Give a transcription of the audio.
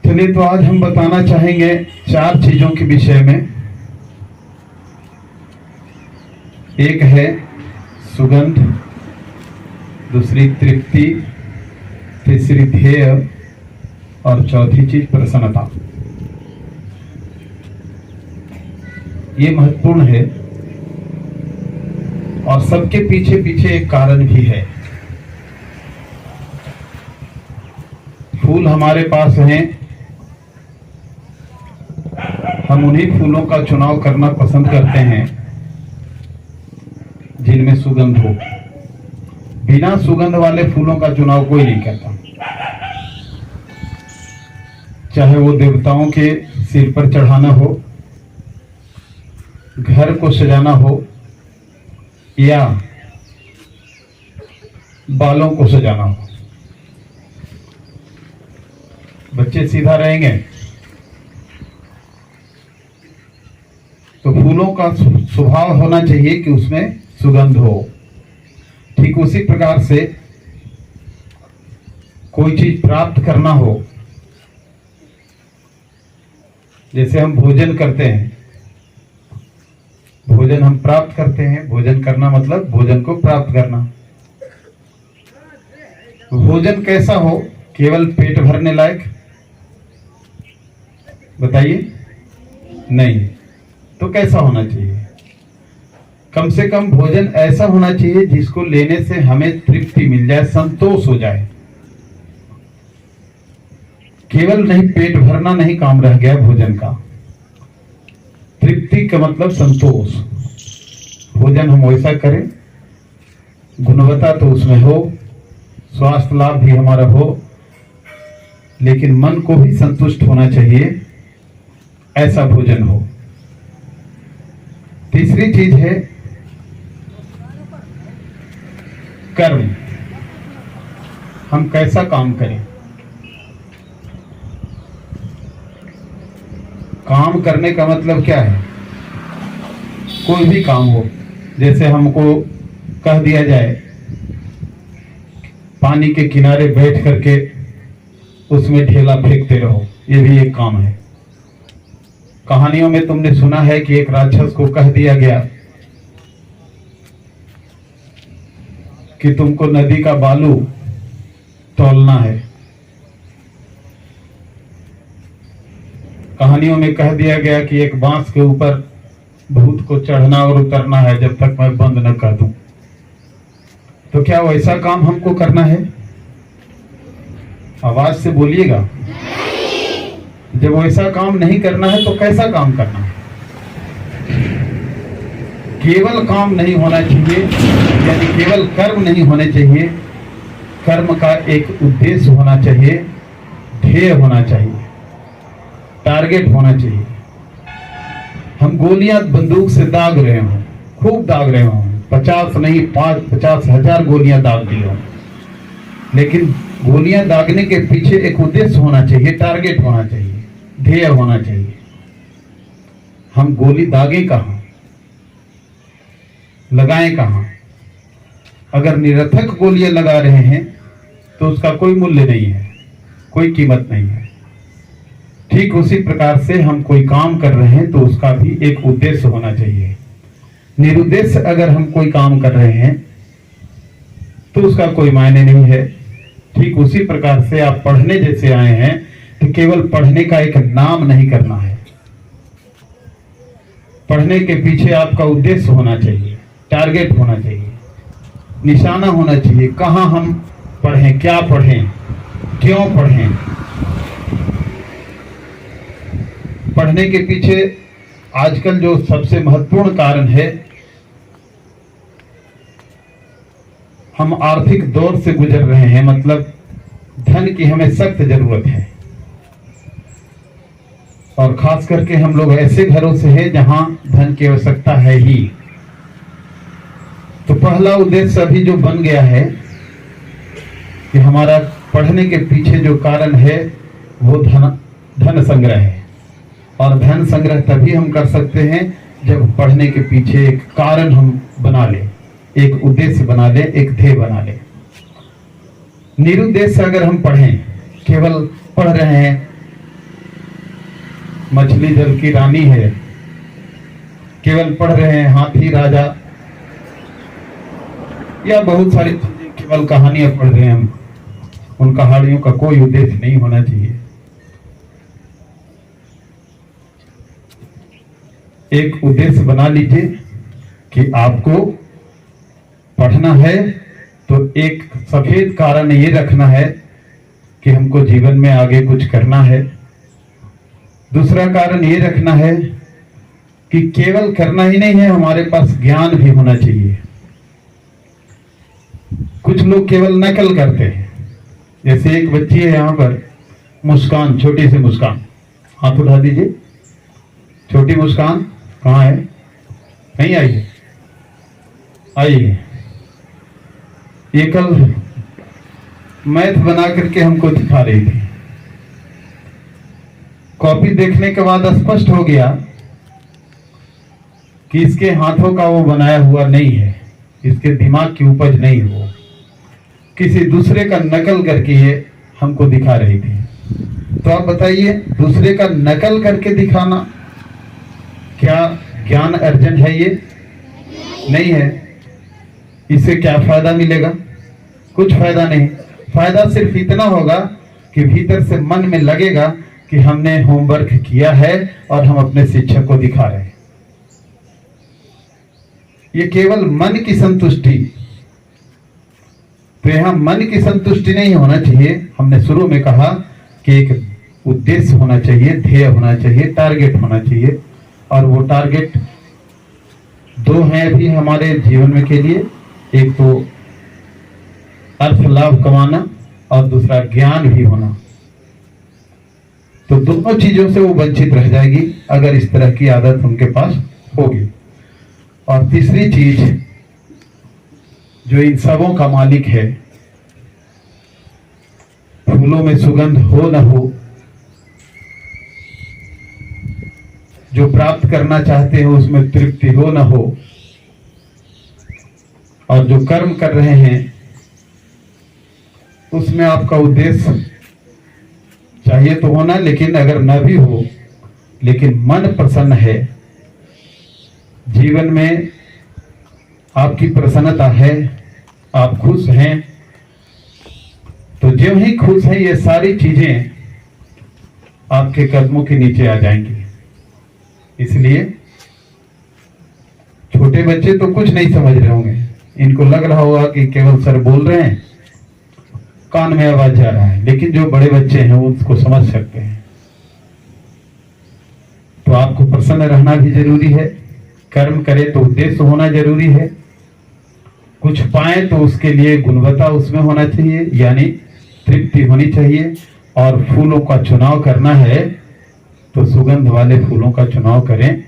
चलिए, तो आज हम बताना चाहेंगे 4 चीजों के विषय में। एक है सुगंध, दूसरी तृप्ति, तीसरी ध्येय और चौथी चीज प्रसन्नता। ये महत्वपूर्ण है और सबके पीछे पीछे एक कारण भी है। फूल हमारे पास हैं, हम उन्हीं फूलों का चुनाव करना पसंद करते हैं जिनमें सुगंध हो। बिना सुगंध वाले फूलों का चुनाव कोई नहीं करता, चाहे वो देवताओं के सिर पर चढ़ाना हो, घर को सजाना हो या बालों को सजाना हो। बच्चे सीधा रहेंगे तो फूलों का स्वभाव होना चाहिए कि उसमें सुगंध हो। ठीक उसी प्रकार से कोई चीज प्राप्त करना हो, जैसे हम भोजन करते हैं, भोजन हम प्राप्त करते हैं। भोजन करना मतलब भोजन को प्राप्त करना। भोजन कैसा हो? केवल पेट भरने लायक? बताइए, नहीं। तो कैसा होना चाहिए? कम से कम भोजन ऐसा होना चाहिए जिसको लेने से हमें तृप्ति मिल जाए, संतोष हो जाए। केवल नहीं, पेट भरना नहीं काम रह गया भोजन का। तृप्ति का मतलब संतोष। भोजन हम वैसा करें, गुणवत्ता तो उसमें हो, स्वास्थ्य लाभ भी हमारा हो, लेकिन मन को भी संतुष्ट होना चाहिए, ऐसा भोजन हो। तीसरी चीज है कर्म। हम कैसा काम करें? काम करने का मतलब क्या है? कोई भी काम हो, जैसे हमको कह दिया जाए पानी के किनारे बैठ करके उसमें ढेला फेंकते रहो, ये भी एक काम है। कहानियों में तुमने सुना है कि एक राक्षस को कह दिया गया कि तुमको नदी का बालू तौलना है। कहानियों में कह दिया गया कि एक बांस के ऊपर भूत को चढ़ना और उतरना है जब तक मैं बंद न कर दूं। तो क्या वैसा काम हमको करना है? आवाज से बोलिएगा। जब वैसा काम नहीं करना है तो कैसा काम करना है? केवल काम नहीं होना चाहिए, यानी केवल कर्म नहीं होने चाहिए। कर्म का एक उद्देश्य होना चाहिए, ध्येय होना चाहिए, टारगेट होना चाहिए। हम गोलियां बंदूक से दाग रहे हो, खूब दाग रहे हो, 50 नहीं 50,000 गोलियां दाग दी हो, लेकिन गोलियां दागने के पीछे एक उद्देश्य होना चाहिए, टारगेट होना चाहिए, ध्येय होना चाहिए। हम गोली दागें कहां, लगाएं कहां? अगर निरर्थक गोलियां लगा रहे हैं तो उसका कोई मूल्य नहीं है, कोई कीमत नहीं है। ठीक उसी प्रकार से हम कोई काम कर रहे हैं तो उसका भी एक उद्देश्य होना चाहिए। निरुद्देश्य अगर हम कोई काम कर रहे हैं तो उसका कोई मायने नहीं है। ठीक उसी प्रकार से आप पढ़ने जैसे आए हैं तो केवल पढ़ने का एक नाम नहीं करना है। पढ़ने के पीछे आपका उद्देश्य होना चाहिए, टारगेट होना चाहिए, निशाना होना चाहिए। कहां हम पढ़ें, क्या पढ़ें, क्यों पढ़ें? पढ़ने के पीछे आजकल जो सबसे महत्वपूर्ण कारण है, हम आर्थिक दौर से गुजर रहे हैं, मतलब धन की हमें सख्त जरूरत है। और खास करके हम लोग ऐसे घरों से हैं जहां धन की आवश्यकता है ही। तो पहला उद्देश्य अभी जो बन गया है कि हमारा पढ़ने के पीछे जो कारण है वो धन संग्रह है। और धन संग्रह तभी हम कर सकते हैं जब पढ़ने के पीछे एक कारण हम बना ले, एक उद्देश्य बना ले, एक ध्येय बना ले। निरुद्देश्य अगर हम पढ़ें, केवल पढ़ रहे हैं, मछली जल की रानी है, केवल पढ़ रहे हैं हाथी राजा या बहुत सारी चीजें, केवल कहानियां पढ़ रहे हैं हम, उन कहानियों का कोई उद्देश्य नहीं होना चाहिए। एक उद्देश्य बना लीजिए कि आपको पढ़ना है तो एक सफेद कारण ये रखना है कि हमको जीवन में आगे कुछ करना है। दूसरा कारण ये रखना है कि केवल करना ही नहीं है, हमारे पास ज्ञान भी होना चाहिए। कुछ लोग केवल नकल करते हैं, जैसे एक बच्ची है यहाँ पर, मुस्कान, छोटी सी मुस्कान, हाथ उठा दीजिए। छोटी मुस्कान कहाँ है? नहीं आई है? आइए। ये कल मैथ बना करके हमको दिखा रही थी। कॉपी देखने के बाद स्पष्ट हो गया कि इसके हाथों का वो बनाया हुआ नहीं है, इसके दिमाग की उपज नहीं, वो किसी दूसरे का नकल करके ये हमको दिखा रही थी। तो आप बताइए, दूसरे का नकल करके दिखाना क्या ज्ञान अर्जन है? ये नहीं है। इससे क्या फायदा मिलेगा? कुछ फायदा नहीं। फायदा सिर्फ इतना होगा कि भीतर से मन में लगेगा कि हमने होमवर्क किया है और हम अपने शिक्षक को दिखा रहे हैं। ये केवल मन की संतुष्टि, तो यहां मन की संतुष्टि नहीं होना चाहिए। हमने शुरू में कहा कि एक उद्देश्य होना चाहिए, ध्येय होना चाहिए, टारगेट होना चाहिए। और वो टारगेट दो हैं अभी हमारे जीवन में के लिए, एक तो अर्थ लाभ कमाना और दूसरा ज्ञान भी होना। तो दोनों चीजों से वो वंचित रह जाएगी अगर इस तरह की आदत उनके पास होगी। और तीसरी चीज जो इन सबों का मालिक है, फूलों में सुगंध हो न हो, जो प्राप्त करना चाहते हैं उसमें तृप्ति हो न हो, और जो कर्म कर रहे हैं उसमें आपका उद्देश्य चाहिए तो होना, लेकिन अगर न भी हो, लेकिन मन प्रसन्न है, जीवन में आपकी प्रसन्नता है, आप खुश हैं, तो जो ही खुश है ये सारी चीजें आपके कदमों के नीचे आ जाएंगी। इसलिए छोटे बच्चे तो कुछ नहीं समझ रहे होंगे, इनको लग रहा होगा कि केवल सर बोल रहे हैं, कान में आवाज जा रहा है, लेकिन जो बड़े बच्चे हैं वो उसको समझ सकते हैं। तो आपको प्रसन्न रहना भी जरूरी है, कर्म करे तो उद्देश्य होना जरूरी है, कुछ पाए तो उसके लिए गुणवत्ता उसमें होना चाहिए, यानी तृप्ति होनी चाहिए। और फूलों का चुनाव करना है तो सुगंध वाले फूलों का चुनाव करें।